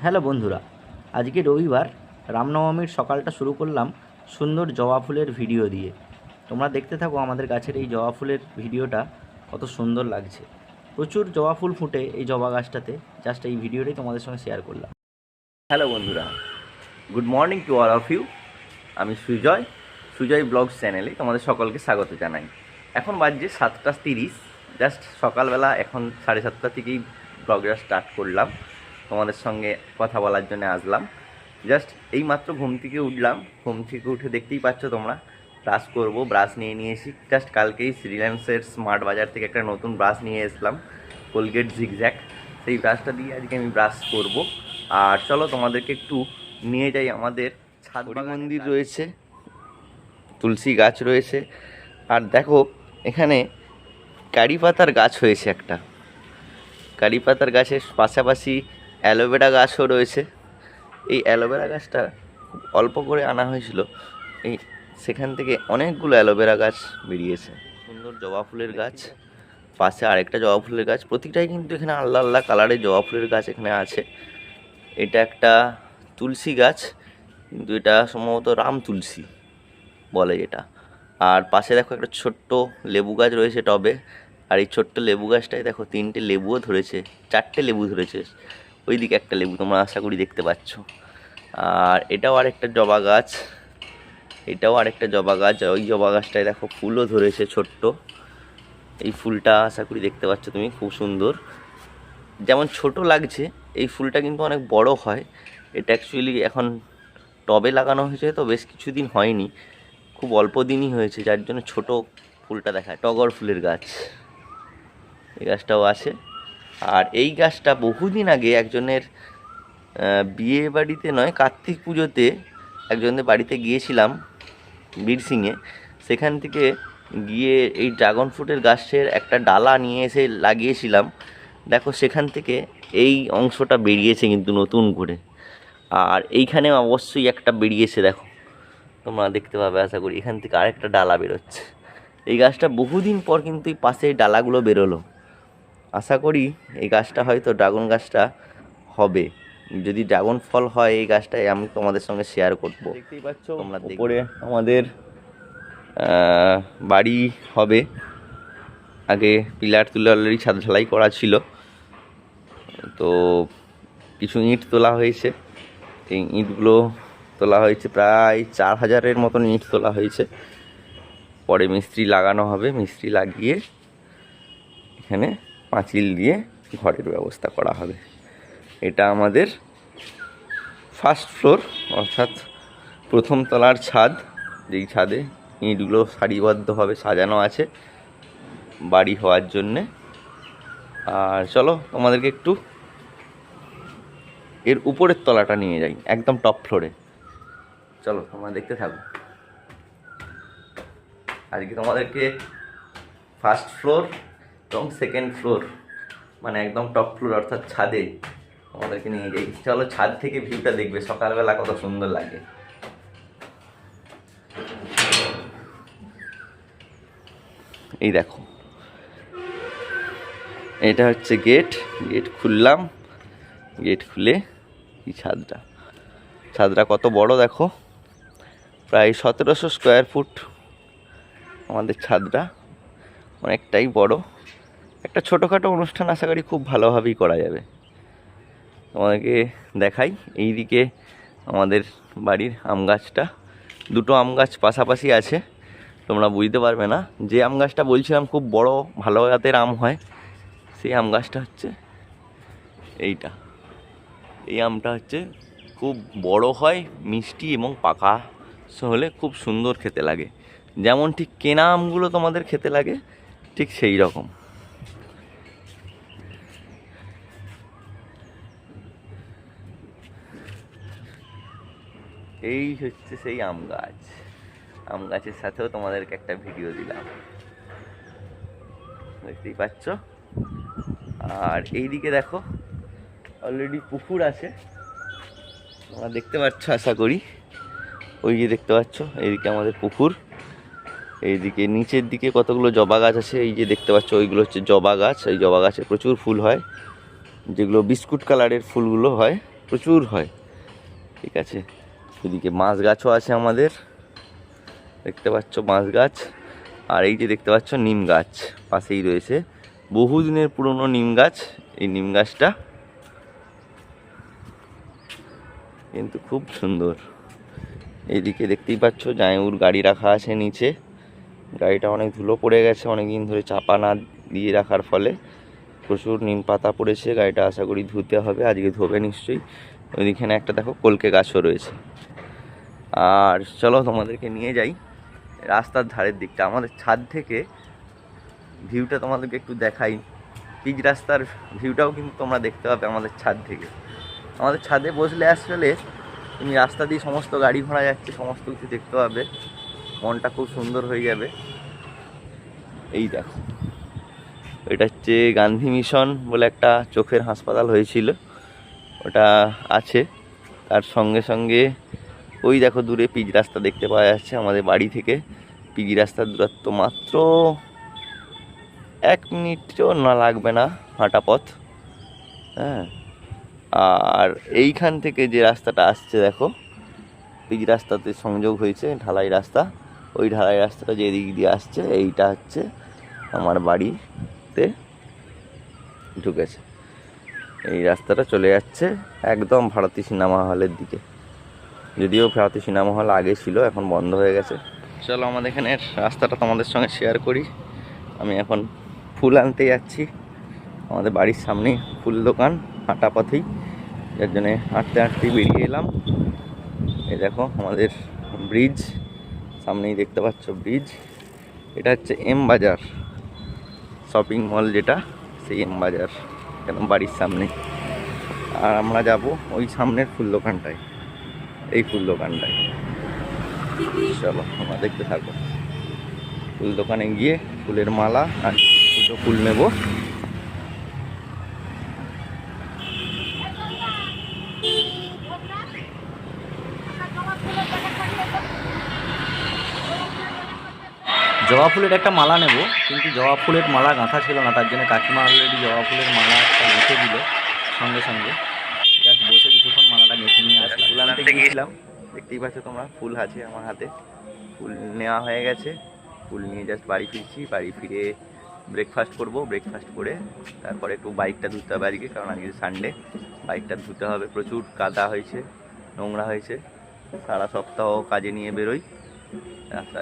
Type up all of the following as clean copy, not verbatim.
Hello বন্ধুরা, আজকে রবিবার রামনবমীর সকালটা শুরু করলাম সুন্দর জবা ফুলের ভিডিও দিয়ে। তোমরা দেখতে থাকো আমাদের গাছের এই জবা ফুলের ভিডিওটা কত সুন্দর লাগছে। প্রচুর জবা ফুল ফুটে এই জবা গাছটাতে, জাস্ট এই ভিডিওটাই তোমাদের সঙ্গে শেয়ার করলাম। হ্যালো বন্ধুরা, good morning to all of you. আমি সুজয় ব্লগস চ্যানেলে তোমাদের সকলকে স্বাগত জানাই। এখন বাজছে 7:30, জাস্ট সকালবেলা, এখন 7:30 থেকেই ব্লগটা স্টার্ট করলাম। তোমাদের সঙ্গে কথা বলার জন্য আসলাম। জাস্ট এই মাত্র ঘুম থেকে উঠলাম। ঘুম থেকে উঠে দেখতেই পাচ্ছ তোমরা, ব্রাশ করব, ব্রাশ নিয়ে এসি। জাস্ট কালকেই রিলায়েন্সের স্মার্ট বাজার থেকে একটা নতুন ব্রাশ নিয়ে এসলাম, কোলগেট জিগজ্যাগ। সেই ব্রাশটা দিয়ে আজকে আমি ব্রাশ করব। আর চলো তোমাদেরকে একটু নিয়ে যাই আমাদের ছাদ মন্দির রয়েছে, তুলসী গাছ রয়েছে, আর দেখো এখানে কারি পাতার গাছ হয়েছে একটা। কারি পাতার গাছের পাশাপাশি অ্যালোভেরা গাছও রয়েছে। এই অ্যালোভেরা গাছটা খুব অল্প করে আনা হয়েছিল, সেখান থেকে অনেকগুলো অ্যালোভেরা গাছ বেরিয়েছে। সুন্দর জবা ফুলের গাছ, পাশে আরেকটা জবা ফুলের গাছ। প্রতিটাই কিন্তু এখানে আলাদা আলাদা কালারের জবা ফুলের গাছ এখানে আছে। এটা একটা তুলসী গাছ, কিন্তু এটা সম্ভবত রাম তুলসী বলে এটা। আর পাশে দেখো একটা ছোট্ট লেবু গাছ রয়েছে টবে। আর এই ছোট্ট লেবু গাছটায় দেখো 3টে লেবুও ধরেছে, 4টে লেবু ধরেছে। ওইদিকে একটা লেবু তোমরা আশা করি দেখতে পাচ্ছ। আর এটাও আরেকটা জবা গাছ, ওই জবা গাছটায় দেখো ফুলও ধরেছে ছোট্ট। এই ফুলটা আশা করি দেখতে পাচ্ছ তুমি, খুব সুন্দর। যেমন ছোট লাগছে, এই ফুলটা কিন্তু অনেক বড় হয়। এটা অ্যাকচুয়ালি এখন টবে লাগানো হয়েছে, তো বেশ কিছুদিন হয়নি, খুব অল্প দিনই হয়েছে, যার জন্য ছোট ফুলটা দেখায়। টগর ফুলের গাছ, এই গাছটাও আছে। আর এই গাছটা বহুদিন আগে একজনের বিয়ে বাড়িতে নয়, কার্তিক পুজোতে একজনের বাড়িতে গিয়েছিলাম বীরসিংহে। সেখান থেকে গিয়ে এই ড্রাগন ফ্রুটের গাছের একটা ডালা নিয়ে এসে লাগিয়েছিলাম। দেখো সেখান থেকে এই অংশটা বেরিয়েছে কিন্তু নতুন করে। আর এইখানে অবশ্যই একটা বেরিয়েছে, দেখো তোমরা দেখতে পাবে আশা করি। এখান থেকে আরেকটা ডালা বেরোচ্ছে। এই গাছটা বহুদিন পর কিন্তু এই পাশে ডালাগুলো বেরোলো। আশা করি এই গাছটা হয়তো ড্রাগন গাছটা হবে। যদি ড্রাগন ফল হয় এই গাছটাই আমি তোমাদের সঙ্গে শেয়ার করবো। দেখতেই পাচ্ছ তোমরা, উপরে আমাদের বাড়ি হবে। আগে পিলার তুলে অলরেডি ছাদ ঢালাই করা ছিল, তো কিছু ইট তোলা হয়েছে। এই ইটগুলো তোলা হয়েছে প্রায় 4000-এর মতন ইট তোলা হয়েছে। পরে মিস্ত্রি লাগানো হবে, মিস্ত্রি লাগিয়ে এখানে পাঁচিল দিয়ে ঘরের ব্যবস্থা করা হবে। এটা আমাদের ফার্স্ট ফ্লোর, অর্থাৎ প্রথম তলার ছাদ, যেই ছাদে ইঁটগুলো সারিবদ্ধভাবে সাজানো আছে বাড়ি হওয়ার জন্যে। আর চলো তোমাদেরকে একটু এর উপরের তলাটা নিয়ে যাই, একদম টপ ফ্লোরে। চলো তোমরা দেখতে থাকো। আজকে তোমাদেরকে ফার্স্ট ফ্লোর এবং সেকেন্ড ফ্লোর, মানে একদম টপ ফ্লোর অর্থাৎ ছাদে আমাদেরকে নিয়ে যাই। চলো ছাদ থেকে ভিউটা দেখবে সকালবেলা কত সুন্দর লাগে। এই দেখো, এটা হচ্ছে গেট খুললাম। গেট খুলে এই ছাদটা কত বড় দেখো, প্রায় 1700 স্কোয়ার ফুট আমাদের ছাদটা, অনেকটাই বড়। একটা ছোটোখাটো অনুষ্ঠান আশা করি খুব ভালোভাবেই করা যাবে। তোমাদেরকে দেখাই, এইদিকে আমাদের বাড়ির আম গাছটা, দুটো আম গাছ পাশাপাশি আছে। তোমরা বুঝতে পারবে না, যে আম গাছটা বলছিলাম খুব বড় ভালো জাতের আম হয়, সেই আম গাছটা হচ্ছে এইটা। এই আমটা হচ্ছে খুব বড় হয়, মিষ্টি এবং পাকা হলে খুব সুন্দর খেতে লাগে। যেমন ঠিক কেনা আমগুলো তোমাদের খেতে লাগে, ঠিক সেই রকম। এই হচ্ছে সেই আম গাছ। আম গাছের সাথেও তোমাদেরকে একটা ভিডিও দিলাম, দেখতেই পাচ্ছ। আর এইদিকে দেখো অলরেডি পুকুর আছে, তোমরা দেখতে পাচ্ছ আশা করি। ওই যে দেখতে পাচ্ছ, এইদিকে আমাদের পুকুর। এইদিকে নিচের দিকে কতগুলো জবা গাছ আছে, এই যে দেখতে পাচ্ছ ওইগুলো হচ্ছে জবা গাছ। এই জবা গাছে প্রচুর ফুল হয়, যেগুলো বিস্কুট কালারের ফুলগুলো হয়। প্রচুর হয়। ঠিক আছে, এদিকে বাঁশ গাছও আছে আমাদের, দেখতে পাচ্ছ বাঁশ গাছ। আর এই যে দেখতে পাচ্ছ নিম গাছ পাশেই রয়েছে, বহুদিনের পুরনো নিম গাছ। এই নিম গাছটা কিন্তু খুব সুন্দর। এইদিকে দেখতেই পাচ্ছ জায়ুর গাড়ি রাখা আছে নিচে। গাড়িটা অনেক ধুলো পড়ে গেছে, অনেক দিন ধরে চাপা না দিয়ে রাখার ফলে প্রচুর নিম পাতা পড়েছে। গাড়িটা আশা করি ধুতে হবে, আজকে ধোবে নিশ্চয়ই। ওইদিকে একটা দেখো কলকে গাছও রয়েছে। আর চলো তোমাদেরকে নিয়ে যাই রাস্তার ধারের দিকটা। আমাদের ছাদ থেকে ভিউটা তোমাদেরকে একটু দেখাই। পিচ রাস্তার ভিউটাও কিন্তু তোমরা দেখতে পাবে আমাদের ছাদ থেকে। আমাদের ছাদে বসলে আসলে তুমি রাস্তা দিয়ে সমস্ত গাড়ি ঘোড়া যাচ্ছে, সমস্ত কিছু দেখতে পাবে, মনটা খুব সুন্দর হয়ে যাবে। এই দেখো, এটা হচ্ছে গান্ধী মিশন বলে একটা চোখের হাসপাতাল হয়েছিল, ওটা আছে। তার সঙ্গে সঙ্গে ওই দেখো দূরে পিচ রাস্তা দেখতে পাওয়া যাচ্ছে। আমাদের বাড়ি থেকে পিচ রাস্তার দূরত্ব মাত্র 1 মিনিটও না লাগবে না হাঁটা পথ। হ্যাঁ, আর এইখান থেকে যে রাস্তাটা আসছে দেখো, পিচ রাস্তাতে সংযোগ হয়েছে ঢালাই রাস্তা। ওই ঢালাই রাস্তাটা যে দিক দিয়ে আসছে, এইটা হচ্ছে আমার বাড়িতে ঢুকেছে। এই রাস্তাটা চলে যাচ্ছে একদম ভারতী সিনেমা হলের দিকে। যদিও ভারতী সিনেমা হল আগে ছিল, এখন বন্ধ হয়ে গেছে। চলো আমাদের এখানে রাস্তাটা তোমাদের সঙ্গে শেয়ার করি। আমি এখন ফুল আনতে যাচ্ছি। আমাদের বাড়ির সামনেই ফুল দোকান, হাঁটা পথেই, যার জন্যে হাঁটতে হাঁটতেই বেরিয়ে এলাম। এই দেখো আমাদের ব্রিজ, সামনেই দেখতে পাচ্ছ ব্রিজ। এটা হচ্ছে এম বাজার শপিং মল, যেটা সেই এম বাজার একদম বাড়ির সামনে। আর আমরা যাব ওই সামনের ফুল দোকানটায়, এই ফুল দোকানটায়। চলো আমরা দেখতে থাকবো। ফুল দোকানে গিয়ে ফুলের মালা আর দুটো ফুল নেব। জবা ফুলের একটা মালা নেব, কিন্তু জবা ফুলের মালা গাঁথা ছিল না, তার জন্য কাকিমা অলরেডি জবা ফুলের মালা একটা গেঁথে দিল সঙ্গে সঙ্গে। জাস্ট বসে কিছুক্ষণ মালাটা গেঁথে নিয়ে আসলাম। ফুল আনতে গিয়েছিলাম, দেখতেই পাচ্ছ তোমরা ফুল আছে আমার হাতে। ফুল নেওয়া হয়ে গেছে, ফুল নিয়ে জাস্ট বাড়ি ফিরছি। বাড়ি ফিরে ব্রেকফাস্ট করব, ব্রেকফাস্ট করে তারপরে একটু বাইকটা ধুতে হবে আজকে, কারণ আজকে সানডে। বাইকটা ধুতে হবে, প্রচুর কাদা হয়েছে, নোংরা হয়েছে। সারা সপ্তাহ কাজে নিয়ে বেরোই,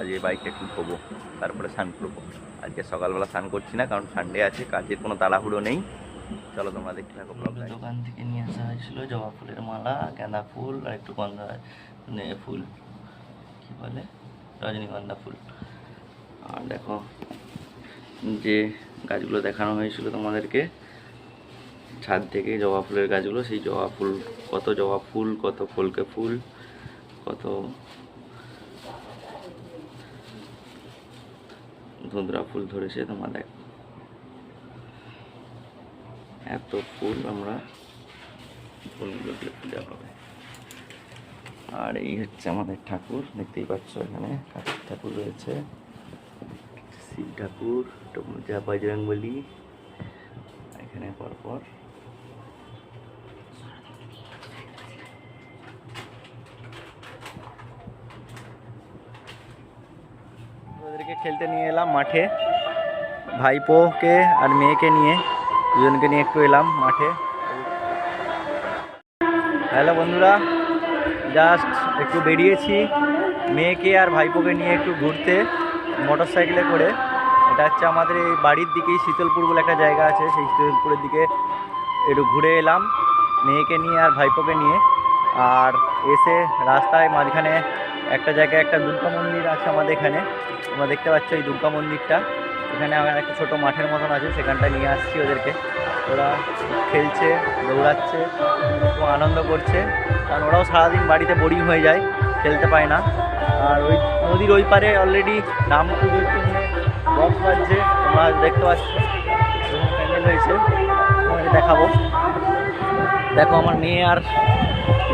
আজকে বাইকটা একটু ধোবো, তারপরে স্নান করবো। আজকে সকালবেলা স্নান করছি না, কারণ সানডে আছে, কাজের কোনো তাড়াহুড়ো নেই। চলো তোমরা দেখতে থাকো। দোকান থেকে নিয়ে আসা হয়েছিল জবা ফুলের মালা, গাঁদা ফুল আর একটু গন্ধা ফুল, কি বলে, রজনীগন্ধা ফুল। আর দেখো যে গাছগুলো দেখানো হয়েছিল তোমাদেরকে ছাদ থেকে, জবা ফুলের গাছগুলো, সেই জবা ফুল, কত জবা ফুল, কত কলকে ফুল, কত ধুতরা ফুল ধরেছে তোমরা দেখো। এত ফুল আমরা ফুলগুলো দিয়ে পূজা হবে। আর এই হচ্ছে আমাদের ঠাকুর, দেখতেই পাচ্ছ এখানে কার্তিক ঠাকুর রয়েছে, শিব ঠাকুর, যা বজরংবলী এখানে পরপর। ওদেরকে খেলতে নিয়ে এলাম মাঠে, ভাইপোকে আর মেয়েকে নিয়ে, দুজনকে নিয়ে একটু এলাম মাঠে। হ্যালো বন্ধুরা, জাস্ট একটু বেরিয়েছি মেয়েকে আর ভাইপোকে নিয়ে একটু ঘুরতে মোটর সাইকেলে করে। এটা হচ্ছে আমাদের এই বাড়ির দিকেই শীতলপুর বলে একটা জায়গা আছে, সেই শীতলপুরের দিকে একটু ঘুরে এলাম মেয়েকে নিয়ে আর ভাইপোকে নিয়ে। আর এসে রাস্তায় মাঝখানে একটা জায়গায় একটা দুর্গা মন্দির আছে আমাদের এখানে, তোমরা দেখতে পাচ্ছ এই দুর্গা মন্দিরটা। এখানে আমার একটা ছোটো মাঠের মতন আছে, সেখানটায় নিয়ে আসছি ওদেরকে। ওরা খেলছে, দৌড়াচ্ছে, খুব আনন্দ করছে, কারণ ওরাও সারাদিন বাড়িতে বোরিং হয়ে যায়, খেলতে পায় না। আর ওই নদীর ওই পারে অলরেডি রাম পুজোর জন্য বক্স বাজছে, তোমরা দেখতে পাচ্ছ, প্যান্ডেল হয়েছে, তোমাকে দেখাবো। দেখো আমার মেয়ে আর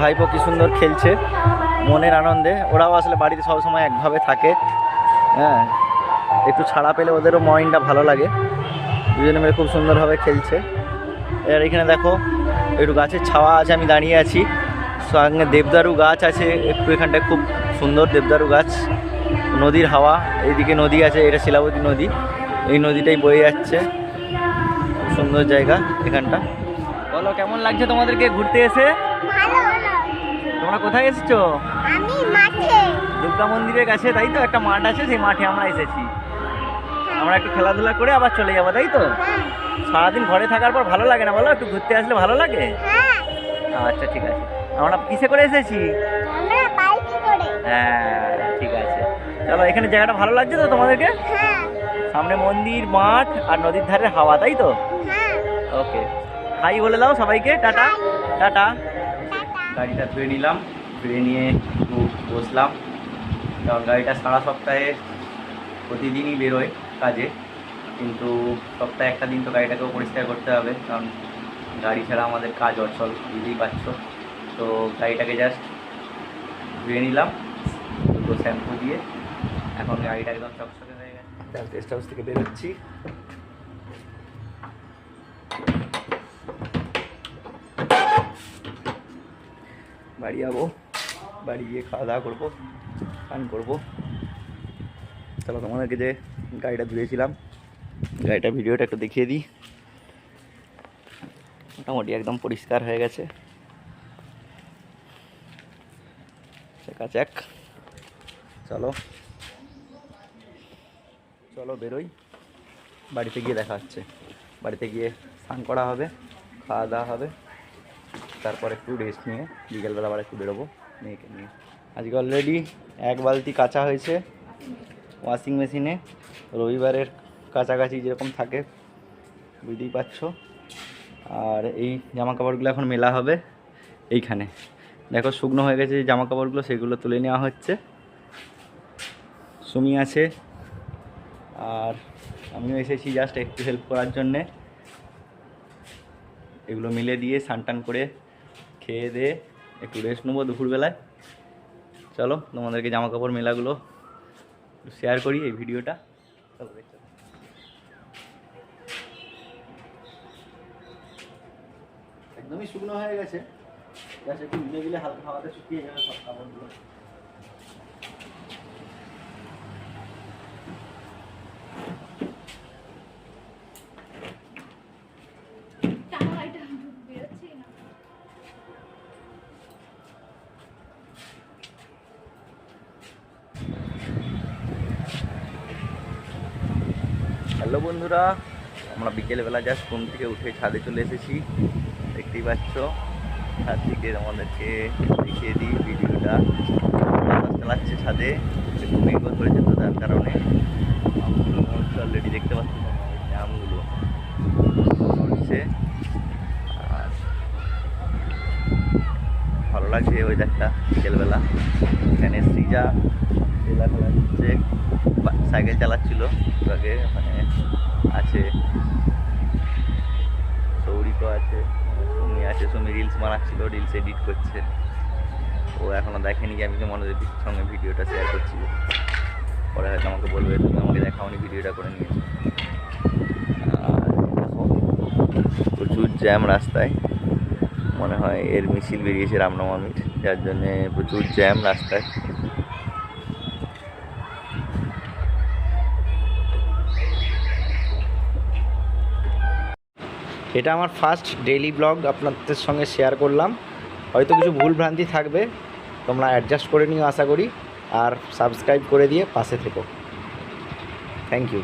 ভাইপো কি সুন্দর খেলছে মনের আনন্দে। ওরাও আসলে বাড়িতে সবসময় একভাবে থাকে, হ্যাঁ, একটু ছাড়া পেলে ওদেরও মাইন্ডটা ভালো লাগে। দুজনে মিলে খুব সুন্দরভাবে খেলছে। আর এখানে দেখো একটু গাছের ছাওয়া আছে, আমি দাঁড়িয়ে আছি। সঙ্গে দেবদারু গাছ আছে একটু, এখানটায় খুব সুন্দর দেবদারু গাছ। নদীর হাওয়া, এইদিকে নদী আছে, এটা শিলাবতী নদী, এই নদীটাই বয়ে যাচ্ছে। খুব সুন্দর জায়গা এখানটা। বলো কেমন লাগছে তোমাদেরকে ঘুরতে এসে? তোমরা কোথায় এসেছো? আমি মাঠে। দুর্গা মন্দিরের কাছে, তাই তো? একটা মাঠ আছে, সেই মাঠে আমরা এসেছি। আমরা একটু খেলাধুলা করে আবার চলে যাবো, তাই তো? হ্যাঁ সারাদিন ঘরে থাকার পর ভালো লাগে না বলো? একটু ঘুরতে আসলে ভালো লাগে। হ্যাঁ। আচ্ছা ঠিক আছে। আমরা কিসে করে এসেছি? আমরা বাইকে করে। হ্যাঁ ঠিক আছে, চলো। এখানে জায়গাটা ভালো লাগছে তো তোমাদেরকে? হ্যাঁ সামনে মন্দির, মাঠ আর নদীর ধারে হাওয়া, তাই তো? হ্যাঁ। ওকে, হাই বলে দাও সবাইকে, টাটা। টাটা। টাটা। গাড়িটা ধুয়ে নিলাম, ধুয়ে নিয়ে একটু বসলাম, কারণ গাড়িটা সারা সপ্তাহে প্রতিদিনই বেরোয় কাজে, কিন্তু সপ্তাহে একটা দিন তো গাড়িটাকেও পরিষ্কার করতে হবে, কারণ গাড়ি ছাড়া আমাদের কাজ অচল, বুঝতেই পারছো। তো গাড়িটাকে জাস্ট ধুয়ে নিলাম দুটো শ্যাম্পু দিয়ে। এখন গাড়িটা একদম চকচকে হয়ে গেছে। গেস্ট হাউস থেকে বেরোচ্ছি। বাড়ি যাবো, বাড়ি গিয়ে খাওয়া দাওয়া করবো, স্নান করবো। চলো তোমাদেরকে যে গাড়িটা ধুয়েছিলাম, গাড়িটার ভিডিওটা একটু দেখিয়ে দিই। মোটামুটি একদম পরিষ্কার হয়ে গেছে, চেক। চলো চলো বেরোই, বাড়িতে গিয়ে দেখা হচ্ছে। বাড়িতে গিয়ে স্নান করা হবে, খাওয়া দাওয়া হবে, তারপর একটু রেস্ট নিয়ে বিকেলবেলা আবার একটু বেরোবো মেয়েকে নিয়ে। আজকে অলরেডি 1 বালতি কাচা হয়েছে ওয়াশিং মেশিনে। রবিবারের কাছাকাছি যেরকম থাকে বুঝতেই পারছো। আর এই জামা কাপড়গুলো এখন মেলা হবে এইখানে। দেখো শুকনো হয়ে গেছে যে জামা কাপড়গুলো, সেগুলো তুলে নেওয়া হচ্ছে। সুমি আছে আর আমিও এসেছি জাস্ট একটু হেল্প করার জন্যে। এগুলো মিলে দিয়ে স্নান টান করে খেয়ে দিয়ে একটু রেস্ট নেবো দুপুরবেলায়। চলো তোমাদেরকে জামা কাপড় মেলাগুলো শেয়ার করি এই ভিডিওটা। চলো দেখতে একদমই শুকনো হয়ে গেছে, জাস্ট একটু ভিজে গেলে হালকা হাওয়াতে শুকিয়ে যাবে সব কাপড়গুলো। হ্যালো বন্ধুরা, আমরা বিকেলবেলা জাস্ট ঘুম থেকে উঠে ছাদে চলে এসেছি, দেখতেই পাচ্ছ। ছাদ থেকে আমাদেরকে দেখিয়ে দিই ভিডিওটা। বাতাস চালাচ্ছে ছাদে, একটু মেঘ ধরেছে তো তার কারণে আমগুলো অলরেডি দেখতে পাচ্ছি, আমগুলো হচ্ছে। আর ভালো লাগছে ওয়েদারটা বিকেলবেলা। এখানে সৃজা খেলা হচ্ছে, সাইকেল চালাচ্ছিল আগে, মানে আছে সৌরিকও আছে, সুমি আছে। সুমি রিলস বানাচ্ছিল, রিলস এডিট করছে। ও এখনও দেখেনি যে আমি তো মনোদীপের সঙ্গে ভিডিওটা শেয়ার করছি। পরে হয়তো আমাকে বলবে তুমি আমাকে দেখাওনি ভিডিওটা করে নিয়েছো। আর দেখো প্রচুর জ্যাম রাস্তায়, মনে হয় এর মিছিল বেরিয়েছে রামনবমীর, যার জন্যে প্রচুর জ্যাম রাস্তায়। এটা আমার ফার্স্ট ডেইলি ব্লগ আপনাদের সঙ্গে শেয়ার করলাম। হয়তো কিছু ভুল ভ্রান্তি থাকবে, তোমরা অ্যাডজাস্ট করে নিও আশা করি। আর সাবস্ক্রাইব করে দিয়ে পাশে থেকো। Thank you.